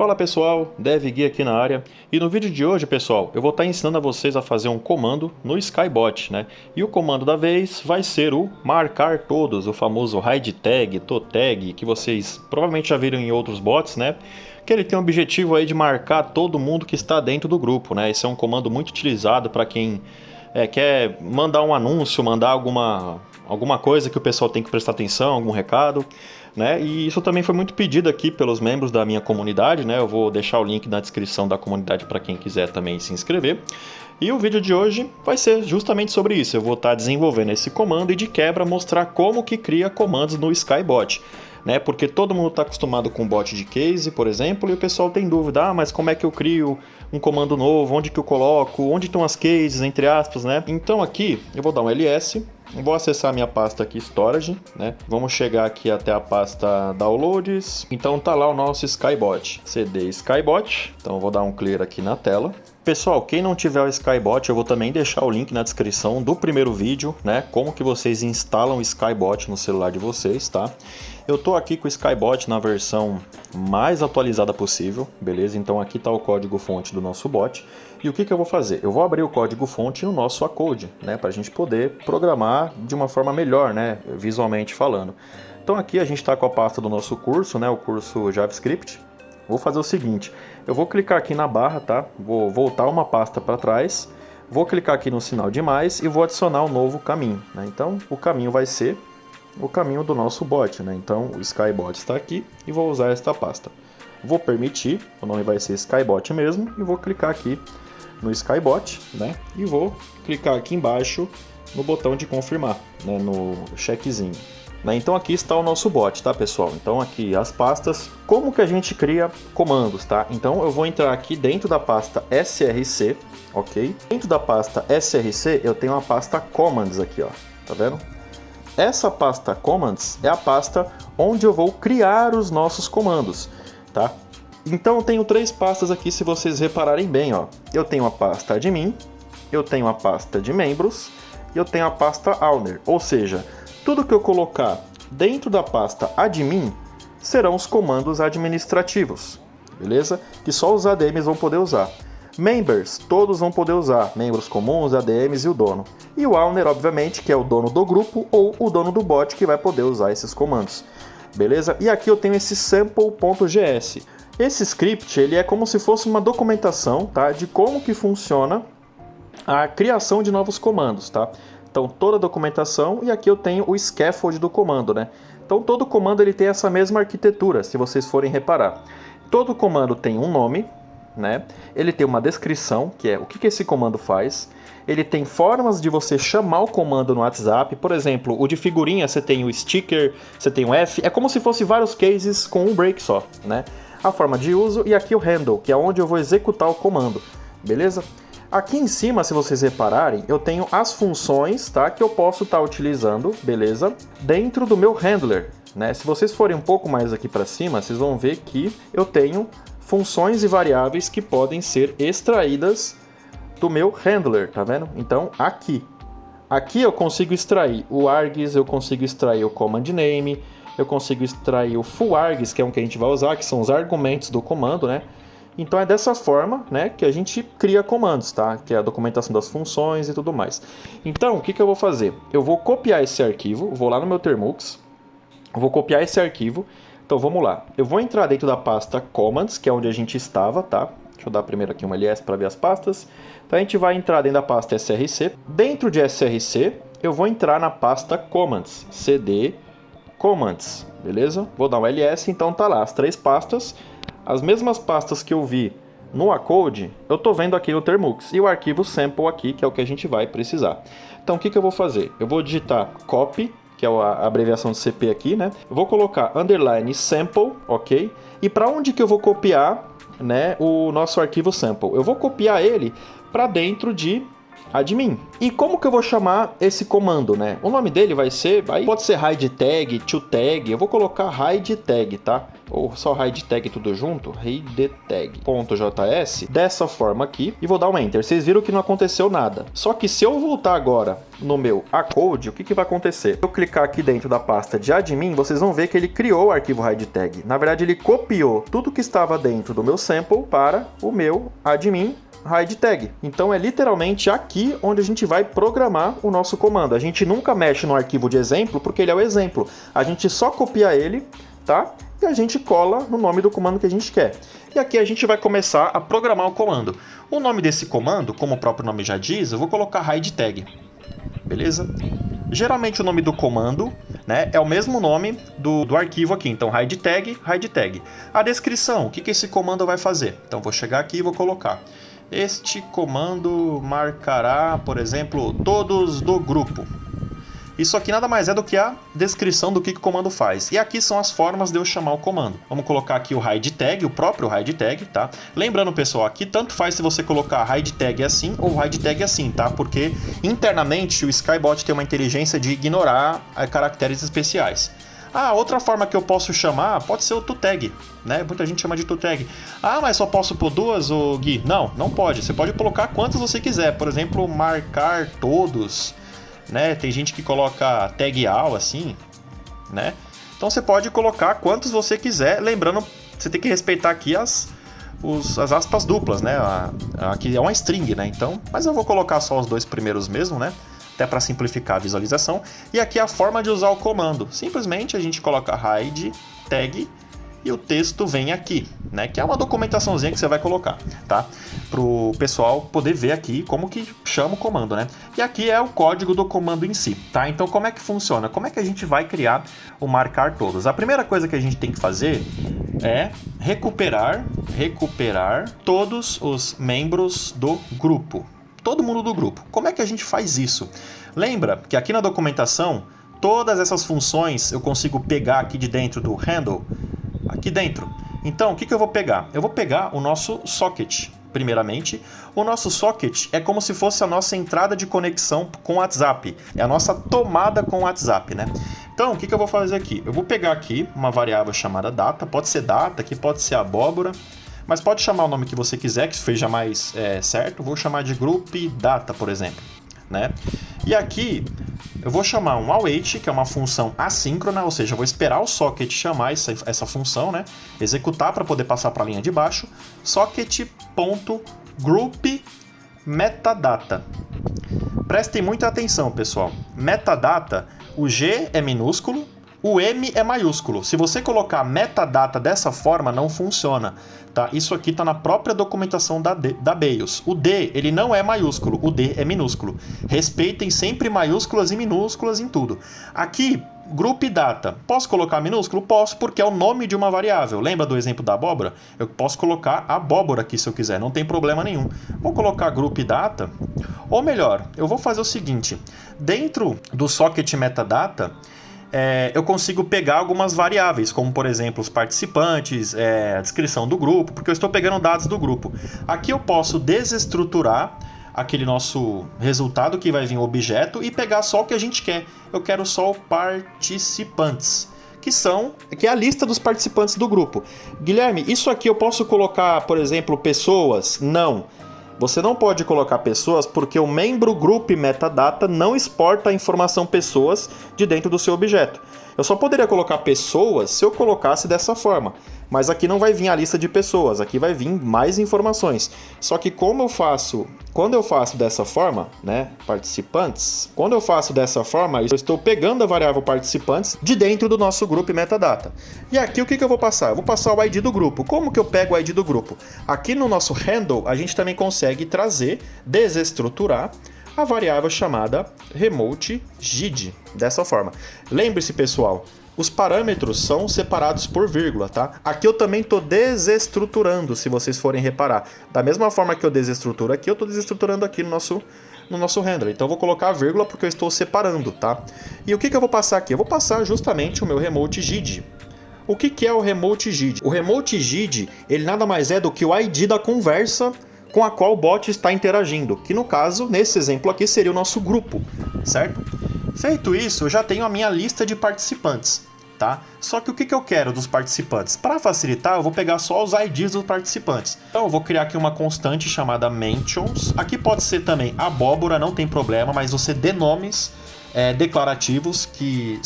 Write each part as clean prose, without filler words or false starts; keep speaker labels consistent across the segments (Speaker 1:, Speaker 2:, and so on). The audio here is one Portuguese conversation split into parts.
Speaker 1: Fala pessoal, DevGui aqui na área, e no vídeo de hoje, pessoal, eu vou estar ensinando a vocês a fazer um comando no Skybot, né? E o comando da vez vai ser o marcar todos, o famoso hide tag, totag, que vocês provavelmente já viram em outros bots, né? Que ele tem o objetivo aí de marcar todo mundo que está dentro do grupo, né? Esse é um comando muito utilizado para quem quer mandar um anúncio, mandar alguma coisa que o pessoal tem que prestar atenção, algum recado, né? E isso também foi muito pedido aqui pelos membros da minha comunidade, né? Eu vou deixar o link na descrição da comunidade para quem quiser também se inscrever. E o vídeo de hoje vai ser justamente sobre isso. Eu vou estar desenvolvendo esse comando e de quebra mostrar como que cria comandos no Skybot. Né? Porque todo mundo está acostumado com bot de case, por exemplo, e o pessoal tem dúvida, mas como é que eu crio um comando novo, onde que eu coloco, onde estão as cases, entre aspas, né? Então aqui eu vou dar um ls, vou acessar a minha pasta aqui, storage, né? Vamos chegar aqui até a pasta downloads, então tá lá o nosso Skybot, cd Skybot, então eu vou dar um clear aqui na tela. Pessoal, quem não tiver o Skybot, eu vou também deixar o link na descrição do primeiro vídeo, né? Como que vocês instalam o Skybot no celular de vocês, tá? Eu tô aqui com o Skybot na versão mais atualizada possível, beleza? Então aqui tá o código-fonte do nosso bot. E o que eu vou fazer? Eu vou abrir o código-fonte no nosso Acode, né? Pra gente poder programar de uma forma melhor, né? Visualmente falando. Então aqui a gente tá com a pasta do nosso curso, né? O curso JavaScript. Vou fazer o seguinte, eu vou clicar aqui na barra, tá? Vou voltar uma pasta para trás, vou clicar aqui no sinal de mais e vou adicionar um novo caminho, né? Então o caminho vai ser o caminho do nosso bot, né? Então o Skybot está aqui e vou usar esta pasta. Vou permitir, o nome vai ser Skybot mesmo, e vou clicar aqui no Skybot, né? E vou clicar aqui embaixo no botão de confirmar, né? No checkzinho. Então aqui está o nosso bot, tá pessoal? Então aqui as pastas, como que a gente cria comandos, tá? Então eu vou entrar aqui dentro da pasta src, ok? Dentro da pasta src eu tenho a pasta commands aqui, ó, tá vendo? Essa pasta commands é a pasta onde eu vou criar os nossos comandos, tá? Então eu tenho três pastas aqui, se vocês repararem bem, ó. Eu tenho a pasta admin, eu tenho a pasta de membros e eu tenho a pasta owner, ou seja, tudo que eu colocar dentro da pasta admin serão os comandos administrativos, beleza? Que só os ADMs vão poder usar. Members, todos vão poder usar, membros comuns, ADMs e o dono. E o owner, obviamente, que é o dono do grupo ou o dono do bot que vai poder usar esses comandos, beleza? E aqui eu tenho esse sample.gs. Esse script, ele é como se fosse uma documentação, tá? De como que funciona a criação de novos comandos, tá? Então toda a documentação, e aqui eu tenho o scaffold do comando, né? Então todo comando ele tem essa mesma arquitetura, se vocês forem reparar. Todo comando tem um nome, né? Ele tem uma descrição, que é o que esse comando faz. Ele tem formas de você chamar o comando no WhatsApp. Por exemplo, o de figurinha, você tem o sticker, você tem o F. É como se fosse vários cases com um break só, né? A forma de uso e aqui o handle, que é onde eu vou executar o comando, beleza? Aqui em cima, se vocês repararem, eu tenho as funções, tá, que eu posso estar utilizando, beleza? Dentro do meu handler, né? Se vocês forem um pouco mais aqui para cima, vocês vão ver que eu tenho funções e variáveis que podem ser extraídas do meu handler, tá vendo? Então, aqui eu consigo extrair o args, eu consigo extrair o command name, eu consigo extrair o full args, que é um que a gente vai usar, que são os argumentos do comando, né? Então é dessa forma, né, que a gente cria comandos, tá? Que é a documentação das funções e tudo mais. Então, o que eu vou fazer? Eu vou copiar esse arquivo, vou lá no meu Termux, vou copiar esse arquivo. Então vamos lá. Eu vou entrar dentro da pasta commands, que é onde a gente estava, tá? Deixa eu dar primeiro aqui um ls para ver as pastas. Então a gente vai entrar dentro da pasta src. Dentro de src, eu vou entrar na pasta commands, cd commands, beleza? Vou dar um ls, então tá lá as três pastas. As mesmas pastas que eu vi no Acode, eu estou vendo aqui no Termux. E o arquivo sample aqui, que é o que a gente vai precisar. Então o que eu vou fazer? Eu vou digitar copy, que é a abreviação de CP aqui, né? Eu vou colocar underline sample, ok? E para onde que eu vou copiar, né, o nosso arquivo sample? Eu vou copiar ele para dentro de admin. E como que eu vou chamar esse comando, né? O nome dele vai ser, aí pode ser hide tag, to tag, eu vou colocar hide tag, tá? Ou só hide tag tudo junto, hide tag.js, dessa forma aqui, e vou dar um enter. Vocês viram que não aconteceu nada. Só que se eu voltar agora no meu acode, o que vai acontecer? Se eu clicar aqui dentro da pasta de admin, vocês vão ver que ele criou o arquivo hide tag. Na verdade, ele copiou tudo que estava dentro do meu sample para o meu admin hide tag. Então é literalmente aqui onde a gente vai programar o nosso comando. A gente nunca mexe no arquivo de exemplo porque ele é o exemplo. A gente só copia ele, tá? E a gente cola no nome do comando que a gente quer. E aqui a gente vai começar a programar o comando. O nome desse comando, como o próprio nome já diz, eu vou colocar hide tag. Beleza? Geralmente o nome do comando, né, é o mesmo nome do arquivo aqui. Então, hide tag, hide tag. A descrição, o que esse comando vai fazer? Então, vou chegar aqui e vou colocar. Este comando marcará, por exemplo, todos do grupo. Isso aqui nada mais é do que a descrição do que o comando faz. E aqui são as formas de eu chamar o comando. Vamos colocar aqui o hide tag, o próprio hide tag, tá? Lembrando, pessoal, aqui tanto faz se você colocar hide tag assim ou hide tag assim, tá? Porque internamente o Skybot tem uma inteligência de ignorar caracteres especiais. Ah, outra forma que eu posso chamar pode ser o toTag, né? Muita gente chama de toTag. Ah, mas só posso pôr duas, ô Gui? Não, não pode. Você pode colocar quantas você quiser. Por exemplo, marcar todos, né? Tem gente que coloca tag all assim, né? Então você pode colocar quantos você quiser. Lembrando, você tem que respeitar aqui as aspas duplas, né? Aqui é uma string, né? Então, mas eu vou colocar só os dois primeiros mesmo, né? Até para simplificar a visualização. E aqui é a forma de usar o comando. Simplesmente a gente coloca hide tag e o texto vem aqui, né? Que é uma documentaçãozinha que você vai colocar, tá? Para o pessoal poder ver aqui como que chama o comando, né? E aqui é o código do comando em si, tá? Então como é que funciona? Como é que a gente vai criar o marcar todos? A primeira coisa que a gente tem que fazer é recuperar todos os membros do grupo. Todo mundo do grupo. Como é que a gente faz isso? Lembra que aqui na documentação, todas essas funções eu consigo pegar aqui de dentro do handle, aqui dentro. Então, o que eu vou pegar? Eu vou pegar o nosso socket, primeiramente. O nosso socket é como se fosse a nossa entrada de conexão com o WhatsApp. É a nossa tomada com o WhatsApp, né? Então, o que eu vou fazer aqui? Eu vou pegar aqui uma variável chamada data. Pode ser data, aqui pode ser abóbora. Mas pode chamar o nome que você quiser, que seja mais certo. Vou chamar de group data, por exemplo, né? E aqui eu vou chamar um await, que é uma função assíncrona, ou seja, eu vou esperar o socket chamar essa função, né? Executar para poder passar para a linha de baixo. Socket.groupMetadata. Prestem muita atenção, pessoal. Metadata, o G é minúsculo, o M é maiúsculo. Se você colocar metadata dessa forma, não funciona. Tá? Isso aqui está na própria documentação da BEOS. O D, ele não é maiúsculo, o D é minúsculo. Respeitem sempre maiúsculas e minúsculas em tudo. Aqui, group data. Posso colocar minúsculo? Posso, porque é o nome de uma variável. Lembra do exemplo da abóbora? Eu posso colocar abóbora aqui se eu quiser, não tem problema nenhum. Vou colocar group data, ou melhor, eu vou fazer o seguinte. Dentro do socket metadata, eu consigo pegar algumas variáveis, como por exemplo os participantes, a descrição do grupo, porque eu estou pegando dados do grupo. Aqui eu posso desestruturar aquele nosso resultado que vai vir o objeto e pegar só o que a gente quer. Eu quero só o participantes, que é a lista dos participantes do grupo. Guilherme, isso aqui eu posso colocar, por exemplo, pessoas? Não. Você não pode colocar pessoas porque o membro group metadata não exporta a informação pessoas de dentro do seu objeto. Eu só poderia colocar pessoas se eu colocasse dessa forma. Mas aqui não vai vir a lista de pessoas, aqui vai vir mais informações. Só que quando eu faço dessa forma, né, participantes, quando eu faço dessa forma, eu estou pegando a variável participantes de dentro do nosso grupo metadata. E aqui o que eu vou passar? Eu vou passar o ID do grupo. Como que eu pego o ID do grupo? Aqui no nosso handle, a gente também consegue trazer, desestruturar a variável chamada remote_gid, dessa forma. Lembre-se, pessoal, os parâmetros são separados por vírgula, tá? Aqui eu também estou desestruturando, se vocês forem reparar. Da mesma forma que eu desestruturo aqui, eu estou desestruturando aqui no nosso render. Então eu vou colocar a vírgula porque eu estou separando, tá? E o que eu vou passar aqui? Eu vou passar justamente o meu remote_gid. O que é o remote_gid? O remote_gid, ele nada mais é do que o ID da conversa com a qual o bot está interagindo, que no caso, nesse exemplo aqui, seria o nosso grupo, certo? Feito isso, eu já tenho a minha lista de participantes, tá? Só que o que eu quero dos participantes? Para facilitar, eu vou pegar só os IDs dos participantes. Então eu vou criar aqui uma constante chamada mentions. Aqui pode ser também abóbora, não tem problema, mas você dê nomes declarativos que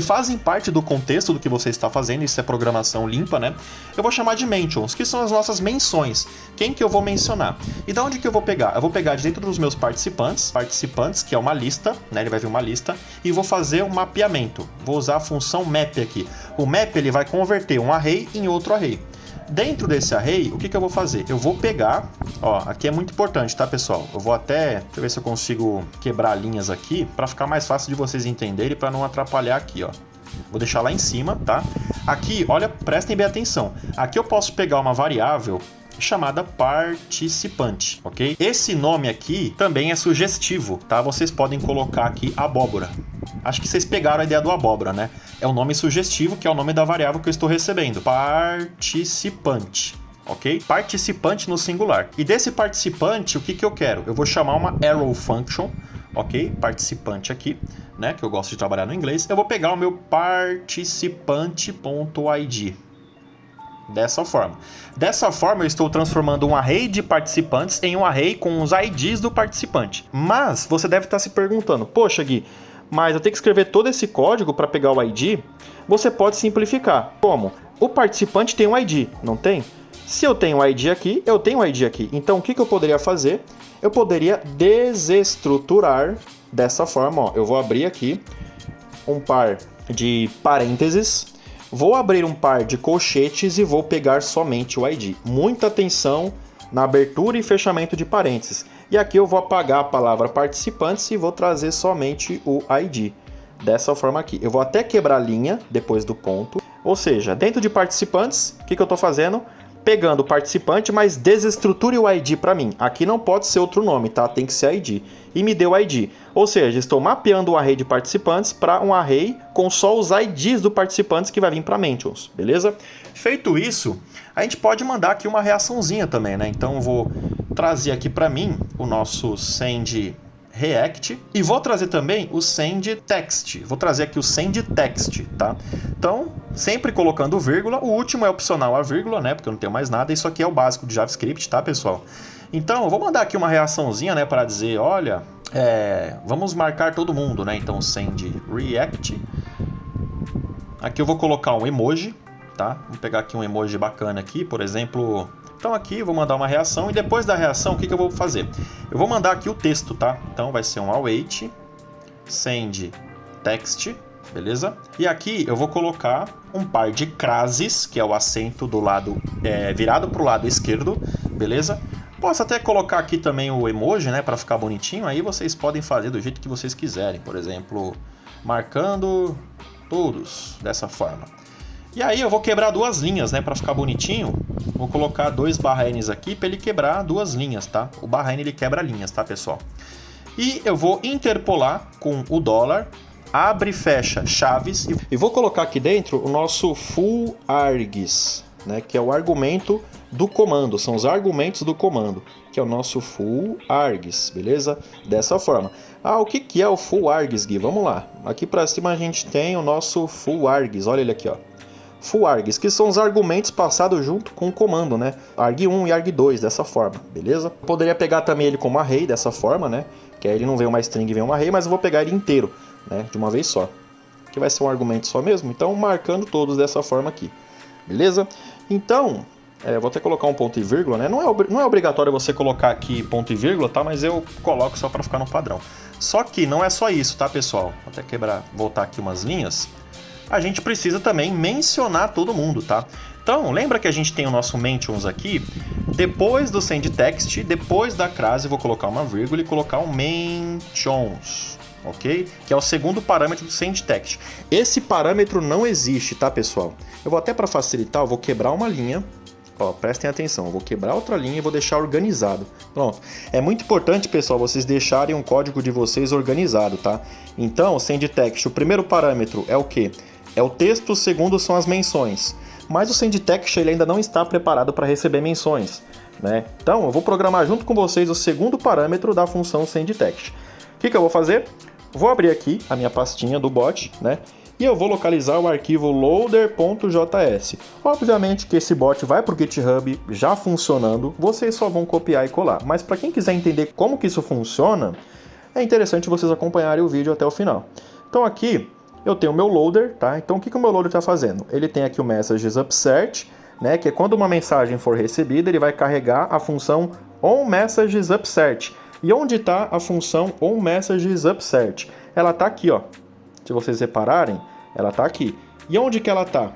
Speaker 1: fazem parte do contexto do que você está fazendo. Isso é programação limpa, né? Eu vou chamar de mentions, que são as nossas menções. Quem que eu vou mencionar? E de onde que eu vou pegar? Eu vou pegar de dentro dos meus participantes, que é uma lista, né? Ele vai vir uma lista, e vou fazer um mapeamento. Vou usar a função map aqui. O map ele vai converter um array em outro array. Dentro desse array, o que eu vou fazer? Eu vou pegar, ó, aqui é muito importante, tá, pessoal? Eu vou deixa eu ver se eu consigo quebrar linhas aqui, para ficar mais fácil de vocês entenderem, para não atrapalhar aqui, ó. Vou deixar lá em cima, tá? Aqui, olha, prestem bem atenção. Aqui eu posso pegar uma variável chamada participante, ok? Esse nome aqui também é sugestivo, tá? Vocês podem colocar aqui abóbora. Acho que vocês pegaram a ideia do abóbora, né? É um nome sugestivo, que é o nome da variável que eu estou recebendo. Participante, ok? Participante no singular. E desse participante, o que eu quero? Eu vou chamar uma arrow function, ok? Participante aqui, né? Que eu gosto de trabalhar no inglês. Eu vou pegar o meu participante.id. Dessa forma. Dessa forma, eu estou transformando um array de participantes em um array com os IDs do participante. Mas você deve estar se perguntando, poxa, Gui, mas eu tenho que escrever todo esse código para pegar o ID? Você pode simplificar. Como? O participante tem um ID, não tem? Se eu tenho um ID aqui, eu tenho um ID aqui. Então, o que eu poderia fazer? Eu poderia desestruturar dessa forma. Ó. Eu vou abrir aqui um par de parênteses. Vou abrir um par de colchetes e vou pegar somente o ID. Muita atenção na abertura e fechamento de parênteses. E aqui eu vou apagar a palavra participantes e vou trazer somente o ID. Dessa forma aqui. Eu vou até quebrar a linha depois do ponto. Ou seja, dentro de participantes, o que eu estou fazendo? Pegando o participante, mas desestruture o ID para mim. Aqui não pode ser outro nome, tá? Tem que ser ID. E me deu ID. Ou seja, estou mapeando um array de participantes para um array com só os IDs do participantes que vai vir para mentions, beleza? Feito isso, a gente pode mandar aqui uma reaçãozinha também, né? Então eu vou trazer aqui para mim o nosso send React e vou trazer também o send text. Vou trazer aqui o send text, tá? Então, sempre colocando vírgula. O último é opcional a vírgula, né? Porque eu não tenho mais nada. Isso aqui é o básico de JavaScript, tá, pessoal? Então, eu vou mandar aqui uma reaçãozinha, né? Para dizer, olha, vamos marcar todo mundo, né? Então, send React. Aqui eu vou colocar um emoji, tá? Vou pegar aqui um emoji bacana aqui, por exemplo. Então aqui eu vou mandar uma reação e depois da reação, o que eu vou fazer? Eu vou mandar aqui o texto, tá? Então vai ser um await, send text, beleza? E aqui eu vou colocar um par de crases, que é o acento do lado virado para o lado esquerdo, beleza? Posso até colocar aqui também o emoji, né, para ficar bonitinho. Aí vocês podem fazer do jeito que vocês quiserem. Por exemplo, marcando todos dessa forma. E aí eu vou quebrar duas linhas, né, para ficar bonitinho. Vou colocar 2/n aqui para ele quebrar duas linhas, tá? O /n ele quebra linhas, tá, pessoal? E eu vou interpolar com o dólar, abre e fecha chaves. E vou colocar aqui dentro o nosso full args, né, que é o argumento do comando. São os argumentos do comando, que é o nosso full args, beleza? Dessa forma. O que é o full args, Gui? Vamos lá. Aqui para cima a gente tem o nosso full args. Olha ele aqui, ó. Full args, que são os argumentos passados junto com o comando, né? arg1 e arg2, dessa forma, beleza? Poderia pegar também ele como array, dessa forma, né? Que aí ele não vem uma string, vem um array, mas eu vou pegar ele inteiro, né? De uma vez só. Que vai ser um argumento só mesmo, então marcando todos dessa forma aqui, beleza? Então, vou até colocar um ponto e vírgula, né? Não é obrigatório você colocar aqui ponto e vírgula, tá? Mas eu coloco só para ficar no padrão. Só que não é só isso, tá, pessoal? Vou até voltar aqui umas linhas. A gente precisa também mencionar todo mundo, tá? Então, lembra que a gente tem o nosso mentions aqui? Depois do send text, depois da crase, eu vou colocar uma vírgula e colocar um mentions, ok? Que é o segundo parâmetro do send text. Esse parâmetro não existe, tá, pessoal? Eu vou até para facilitar, eu vou quebrar uma linha. Ó, prestem atenção, eu vou quebrar outra linha e vou deixar organizado. Pronto. É muito importante, pessoal, vocês deixarem o código de vocês organizado, tá? Então, o send text, o primeiro parâmetro é o quê? É o texto, o segundo são as menções. Mas o send text ele ainda não está preparado para receber menções. né? Então, eu vou programar junto com vocês o segundo parâmetro da função sendText. O que eu vou fazer? Vou abrir aqui a minha pastinha do bot, né? E eu vou localizar o arquivo loader.js. Obviamente que esse bot vai para o GitHub já funcionando, vocês só vão copiar e colar. Mas para quem quiser entender como que isso funciona, é interessante vocês acompanharem o vídeo até o final. Então aqui eu tenho o meu loader, tá? Então o que o meu loader está fazendo? Ele tem aqui o messages upsert, né? Que é quando uma mensagem for recebida, ele vai carregar a função onMessagesUpsert. E onde está a função onMessagesUpsert? Ela está aqui, ó. Se vocês repararem, ela está aqui. E onde que ela está?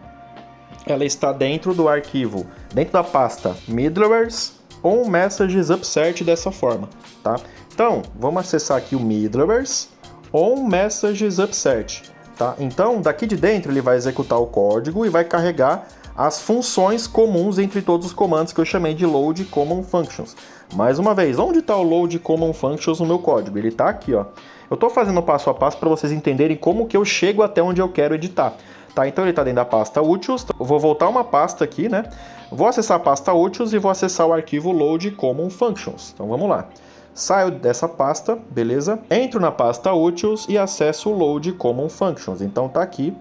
Speaker 1: Ela está dentro do arquivo, dentro da pasta middlewares onMessagesUpsert dessa forma, tá? Então, vamos acessar aqui o middlewares onMessagesUpsert, tá? Então, daqui de dentro ele vai executar o código e vai carregar as funções comuns entre todos os comandos que eu chamei de load common functions. Mais uma vez, onde está o load common functions no meu código? Ele está aqui, ó. Eu estou fazendo passo a passo para vocês entenderem como que eu chego até onde eu quero editar. Tá, então ele está dentro da pasta utils. Eu vou voltar uma pasta aqui, né? Vou acessar a pasta utils e vou acessar o arquivo load common functions. Então vamos lá. Saio dessa pasta, beleza? Entro na pasta utils e acesso o load common functions. Então tá aqui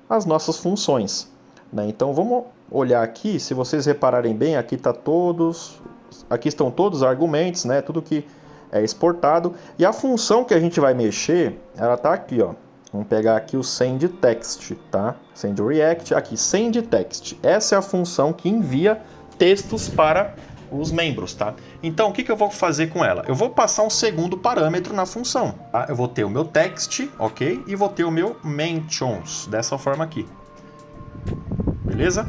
Speaker 1: as nossas funções, né? Então vamos olhar aqui. Se vocês repararem bem, aqui estão todos os argumentos, né? Tudo que é exportado. E a função que a gente vai mexer, ela tá aqui, ó. Vamos pegar aqui o sendText, tá? SendReact, aqui, sendText. Essa é a função que envia textos para os membros, tá? Então, o que eu vou fazer com ela? Eu vou passar um segundo parâmetro na função, tá? Eu vou ter o meu text, ok? E vou ter o meu mentions, dessa forma aqui. Beleza?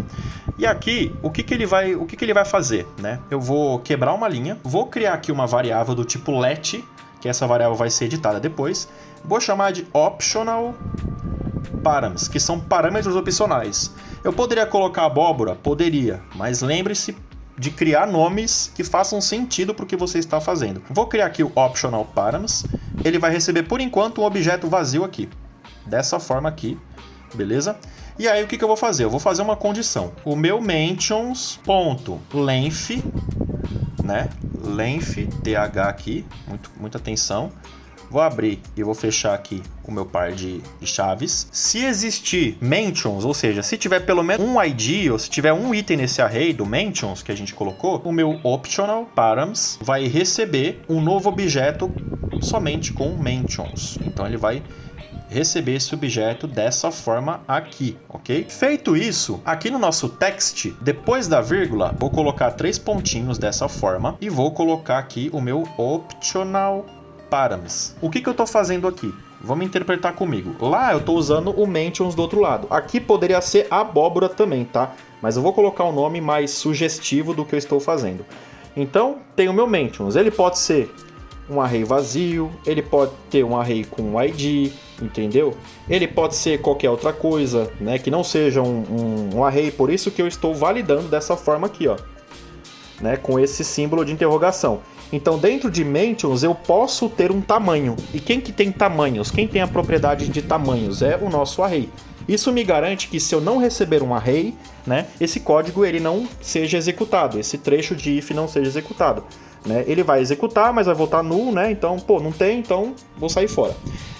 Speaker 1: E aqui, o que ele vai fazer, né? Eu vou quebrar uma linha, vou criar aqui uma variável do tipo let, que essa variável vai ser editada depois. Vou chamar de optional params, que são parâmetros opcionais. Eu poderia colocar abóbora? Poderia, mas lembre-se de criar nomes que façam sentido para o que você está fazendo. Vou criar aqui o optional params, ele vai receber por enquanto um objeto vazio aqui, dessa forma aqui, beleza? E aí o que eu vou fazer? Eu vou fazer uma condição. O meu mentions.length, né? Length, TH aqui, muita atenção. Vou abrir e vou fechar aqui o meu par de chaves. Se existir mentions, ou seja, se tiver pelo menos um ID, ou se tiver um item nesse array do mentions que a gente colocou, o meu optional params vai receber um novo objeto somente com mentions. Então ele vai receber esse objeto dessa forma aqui, ok? Feito isso, aqui no nosso text, depois da vírgula, vou colocar 3 pontinhos dessa forma e vou colocar aqui o meu optional params. O que eu estou fazendo aqui? Vamos interpretar comigo. Lá eu estou usando o mentions do outro lado. Aqui poderia ser abóbora também, tá? Mas eu vou colocar um nome mais sugestivo do que eu estou fazendo. Então, tem o meu mentions. Ele pode ser um array vazio, ele pode ter um array com ID, entendeu? Ele pode ser qualquer outra coisa, né? Que não seja um array, por isso que eu estou validando dessa forma aqui, ó, né? Com esse símbolo de interrogação. Então, dentro de mentions, eu posso ter um tamanho. E quem que tem tamanhos? Quem tem a propriedade de tamanhos? É o nosso array. Isso me garante que se eu não receber um array, né, esse código ele não seja executado, esse trecho de if não seja executado, né? Ele vai executar, mas vai voltar null, né? Então, pô, não tem, então vou sair fora.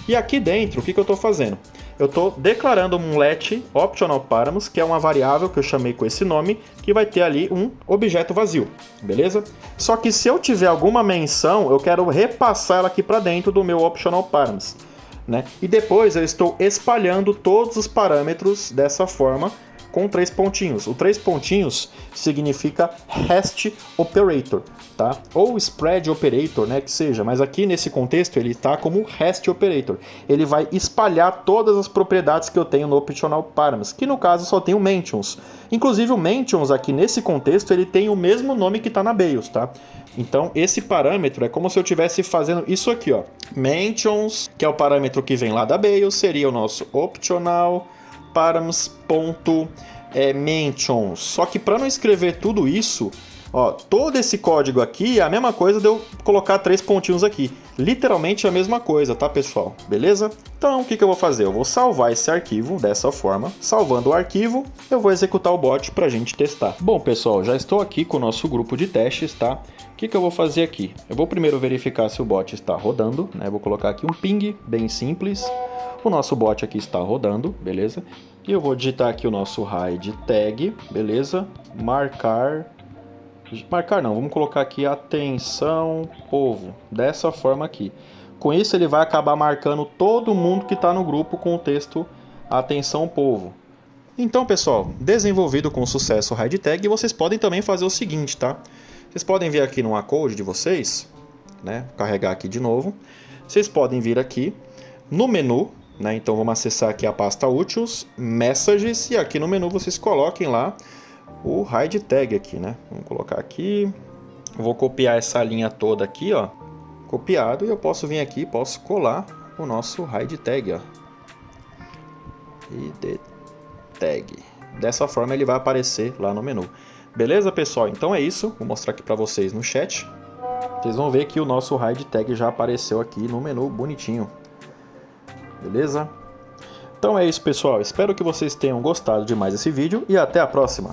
Speaker 1: E aqui dentro, o que eu estou fazendo? Eu estou declarando um let optional params, que é uma variável que eu chamei com esse nome, que vai ter ali um objeto vazio, beleza? Só que se eu tiver alguma menção, eu quero repassar ela aqui para dentro do meu optional params, né? E depois eu estou espalhando todos os parâmetros dessa forma, com 3 pontinhos. O 3 pontinhos significa REST operator, tá? Ou spread operator, né, que seja, mas aqui nesse contexto ele está como REST operator. Ele vai espalhar todas as propriedades que eu tenho no optional params, que no caso só tem o mentions. Inclusive o mentions aqui nesse contexto ele tem o mesmo nome que está na BIOS, tá? Então esse parâmetro é como se eu estivesse fazendo isso aqui, ó. Mentions, que é o parâmetro que vem lá da BIOS, seria o nosso optional params.mentions. Só que para não escrever tudo isso, Ó, todo esse código aqui é a mesma coisa de eu colocar 3 pontinhos aqui. Literalmente a mesma coisa, tá, pessoal? Beleza? Então, o que eu vou fazer? Eu vou salvar esse arquivo dessa forma. Salvando o arquivo, eu vou executar o bot pra gente testar. Bom, pessoal, já estou aqui com o nosso grupo de testes, tá? O que eu vou fazer aqui? Eu vou primeiro verificar se o bot está rodando, né? Eu vou colocar aqui um ping bem simples. O nosso bot aqui está rodando, beleza? E eu vou digitar aqui o nosso hide tag, beleza? Marcar não, vamos colocar aqui atenção povo, dessa forma aqui. Com isso ele vai acabar marcando todo mundo que está no grupo com o texto atenção povo. Então, pessoal, desenvolvido com sucesso o hide tag, vocês podem também fazer o seguinte, tá? Vocês podem vir aqui no Acode de vocês, né? Carregar aqui de novo. Vocês podem vir aqui no menu, né? Então vamos acessar aqui a pasta úteis, messages, e aqui no menu vocês coloquem lá o hide tag aqui, né? Vamos colocar aqui. Vou copiar essa linha toda aqui, ó. Copiado, e eu posso vir aqui, posso colar o nosso hide tag, ó. Hide tag. Dessa forma ele vai aparecer lá no menu. Beleza, pessoal? Então é isso. Vou mostrar aqui para vocês no chat. Vocês vão ver que o nosso hide tag já apareceu aqui no menu bonitinho. Beleza? Então é isso, pessoal. Espero que vocês tenham gostado de mais esse vídeo e até a próxima.